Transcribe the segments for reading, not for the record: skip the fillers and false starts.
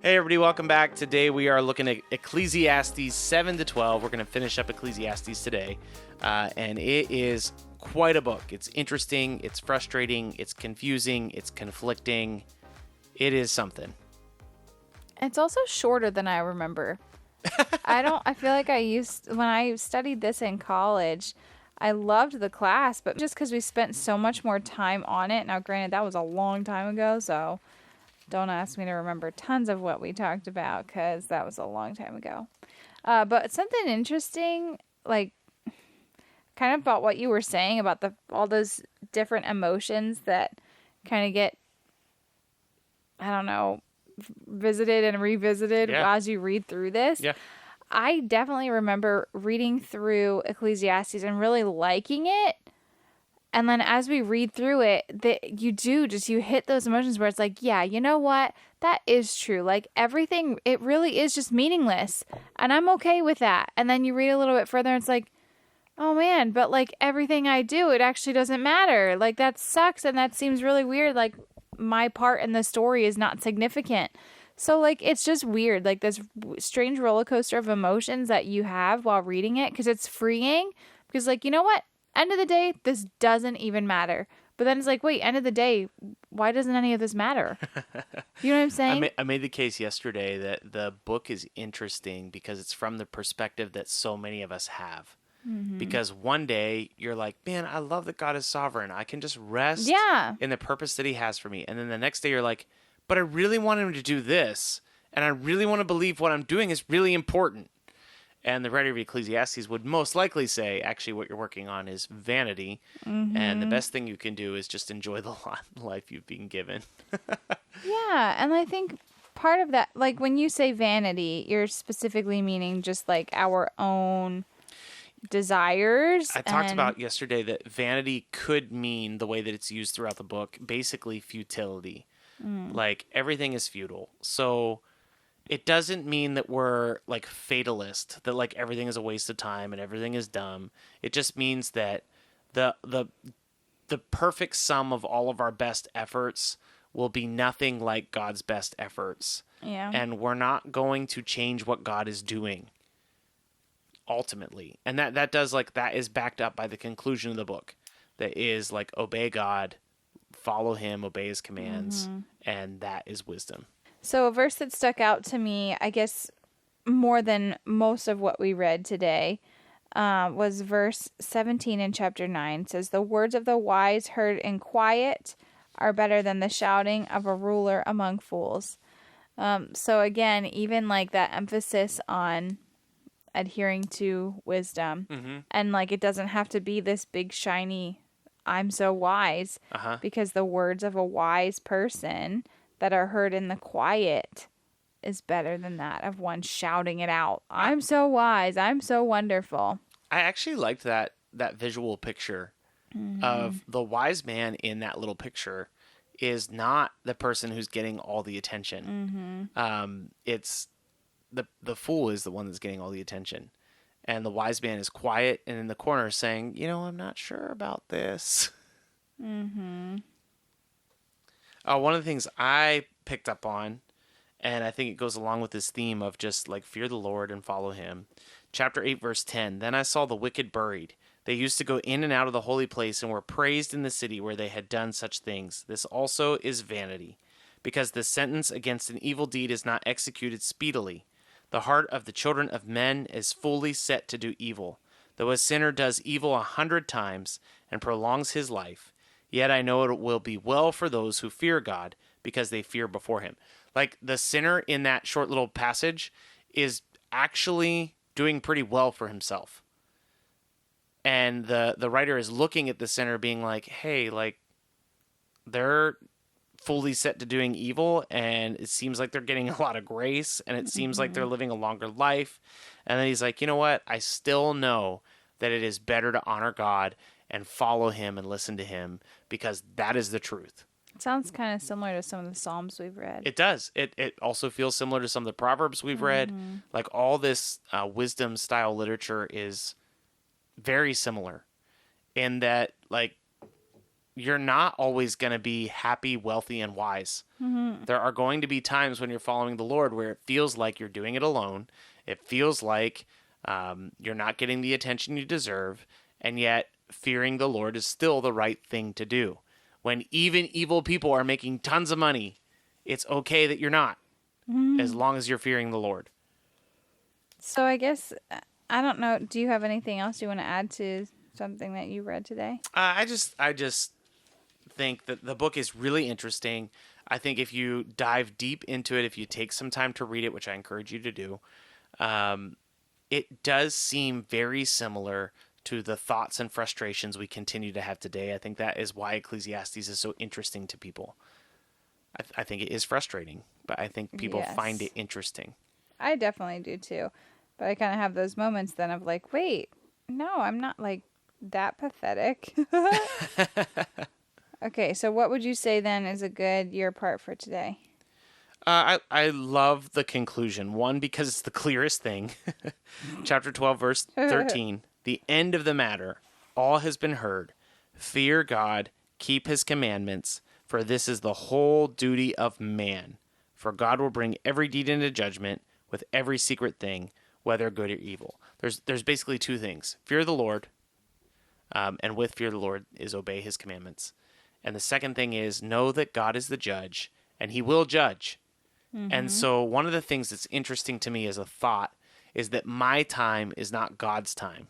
Hey everybody, welcome back. Today we are looking at Ecclesiastes 7 to 12. We're going to finish up Ecclesiastes today, and it is quite a book. It's interesting, it's frustrating, it's confusing, it's conflicting. It is something. It's also shorter than I remember. I feel like when I studied this in college, I loved the class, but just because we spent so much more time on it. Now, granted, that was a long time ago, so don't ask me to remember tons of what we talked about because that was a long time ago. But something interesting, like kind of about what you were saying about all those different emotions that kind of get, I don't know, visited and revisited as you read through this. Yeah. I definitely remember reading through Ecclesiastes and really liking it. And then as we read through it, you hit those emotions where it's like, yeah, you know what? That is true. Like everything, it really is just meaningless. And I'm okay with that. And then you read a little bit further and it's like, oh man, but like everything I do, it actually doesn't matter. Like that sucks. And that seems really weird. Like my part in the story is not significant. So like, it's just weird. Like this strange roller coaster of emotions that you have while reading it. Cause it's freeing because like, you know what? End of the day, this doesn't even matter. But then it's like, wait, end of the day, why doesn't any of this matter? You know what I'm saying? I made the case yesterday that the book is interesting because it's from the perspective that so many of us have. Mm-hmm. Because one day you're like, man, I love that God is sovereign. I can just rest in the purpose that he has for me. And then the next day you're like, but I really want him to do this. And I really want to believe what I'm doing is really important. And the writer of Ecclesiastes would most likely say, actually, what you're working on is vanity. Mm-hmm. And the best thing you can do is just enjoy the life you've been given. Yeah. And I think part of that, like when you say vanity, you're specifically meaning just like our own desires. I talked about yesterday that vanity could mean, the way that it's used throughout the book, basically futility. Like everything is futile. So it doesn't mean that we're like fatalist, that like everything is a waste of time and everything is dumb. It just means that the perfect sum of all of our best efforts will be nothing like God's best efforts. Yeah. And we're not going to change what God is doing ultimately. And that is backed up by the conclusion of the book. That is like obey God, follow him, obey his commands, and that is wisdom. So a verse that stuck out to me, I guess, more than most of what we read today, was verse 17 in chapter 9. It says, the words of the wise heard in quiet are better than the shouting of a ruler among fools. So again, even like that emphasis on adhering to wisdom. And like it doesn't have to be this big shiny, I'm so wise, because the words of a wise person that are heard in the quiet is better than that of one shouting it out. I'm so wise. I'm so wonderful. I actually liked that visual picture of the wise man in that little picture is not the person who's getting all the attention. It's the fool is the one that's getting all the attention. And the wise man is quiet and in the corner saying, I'm not sure about this. One of the things I picked up on, and I think it goes along with this theme of just like fear the Lord and follow him. Chapter 8, verse 10, then I saw the wicked buried. They used to go in and out of the holy place and were praised in the city where they had done such things. This also is vanity, because the sentence against an evil deed is not executed speedily. The heart of the children of men is fully set to do evil. Though a sinner does evil 100 times and prolongs his life, yet I know it will be well for those who fear God, because they fear before him. Like the sinner in that short little passage is actually doing pretty well for himself. And the writer is looking at the sinner being like, hey, like they're fully set to doing evil, and it seems like they're getting a lot of grace, and it seems like they're living a longer life. And then he's like, you know what? I still know that it is better to honor God and follow him and listen to him, because that is the truth. It sounds kind of similar to some of the Psalms we've read. It does. It also feels similar to some of the Proverbs we've read. Like all this wisdom style literature is very similar in that, like, you're not always going to be happy, wealthy, and wise. There are going to be times when you're following the Lord where it feels like you're doing it alone. It feels like you're not getting the attention you deserve, and yet fearing the Lord is still the right thing to do. When even evil people are making tons of money, it's okay that you're not, as long as you're fearing the Lord. So I guess, I don't know, do you have anything else you want to add to something that you read today? I just think that the book is really interesting. I think if you dive deep into it, if you take some time to read it, which I encourage you to do, it does seem very similar to the thoughts and frustrations we continue to have today. I think that is why Ecclesiastes is so interesting to people. I think it is frustrating, but I think people find it interesting. I definitely do too. But I kind of have those moments then of like, wait, no, I'm not like that pathetic. Okay, so what would you say then is a good your part for today? I love the conclusion. One, because it's the clearest thing. Chapter 12, verse 13. The end of the matter. All has been heard. Fear God. Keep his commandments. For this is the whole duty of man. For God will bring every deed into judgment with every secret thing, whether good or evil. There's basically two things. Fear the Lord. And with fear the Lord is obey his commandments. And the second thing is know that God is the judge, and he will judge. And so one of the things that's interesting to me as a thought is that my time is not God's time.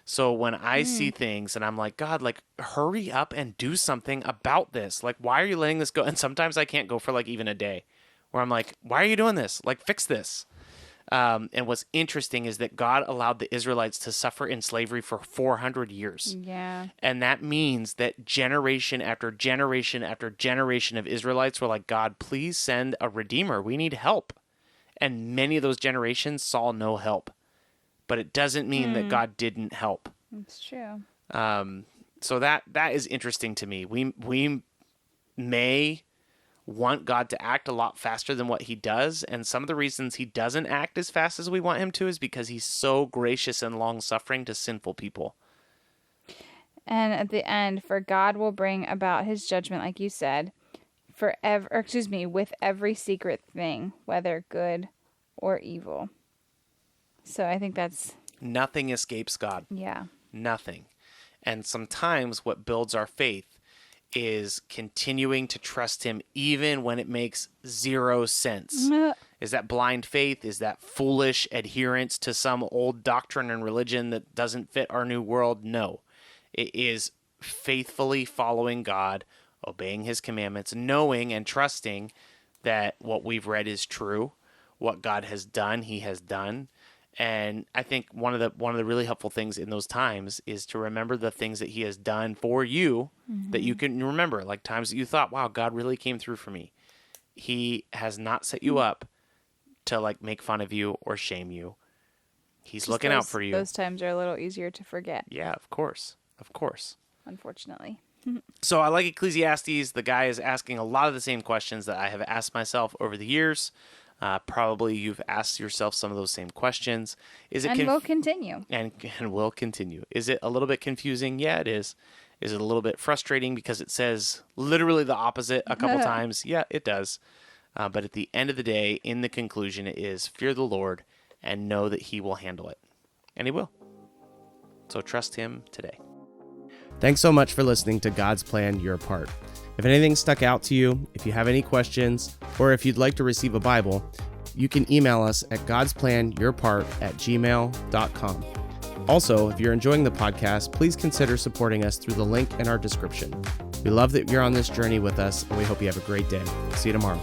So when I see things and I'm like, God, like, hurry up and do something about this. Like, why are you letting this go? And sometimes I can't go for like even a day where I'm like, why are you doing this? Like, fix this. And what's interesting is that God allowed the Israelites to suffer in slavery for 400 years. Yeah. And that means that generation after generation after generation of Israelites were like, God, please send a redeemer. We need help. And many of those generations saw no help. But it doesn't mean that God didn't help. That's true. So that is interesting to me. We may want God to act a lot faster than what he does, and some of the reasons he doesn't act as fast as we want him to is because he's so gracious and long-suffering to sinful people. And at the end, for God will bring about his judgment, like you said, with every secret thing, whether good or evil. So I think that's... Nothing escapes God. Yeah. Nothing. And sometimes what builds our faith is continuing to trust him even when it makes zero sense. Is that blind faith? Is that foolish adherence to some old doctrine and religion that doesn't fit our new world? No. It is faithfully following God, obeying his commandments, knowing and trusting that what we've read is true. What God has done, he has done. And I think one of the really helpful things in those times is to remember the things that he has done for you that you can remember, like times that you thought, wow, God really came through for me. He has not set you up to like make fun of you or shame you. He's Just looking out for you. Those times are a little easier to forget. Yeah, of course. Of course. Unfortunately. So I like Ecclesiastes. The guy is asking a lot of the same questions that I have asked myself over the years. Probably you've asked yourself some of those same questions. Will continue. And will continue. Is it a little bit confusing? Yeah, it is. Is it a little bit frustrating because it says literally the opposite a couple times? Yeah, it does. But at the end of the day, in the conclusion, it is fear the Lord and know that he will handle it. And he will. So trust him today. Thanks so much for listening to God's Plan, Your Part. If anything stuck out to you, if you have any questions, or if you'd like to receive a Bible, you can email us at godsplanyourpart@gmail.com. Also, if you're enjoying the podcast, please consider supporting us through the link in our description. We love that you're on this journey with us, and we hope you have a great day. See you tomorrow.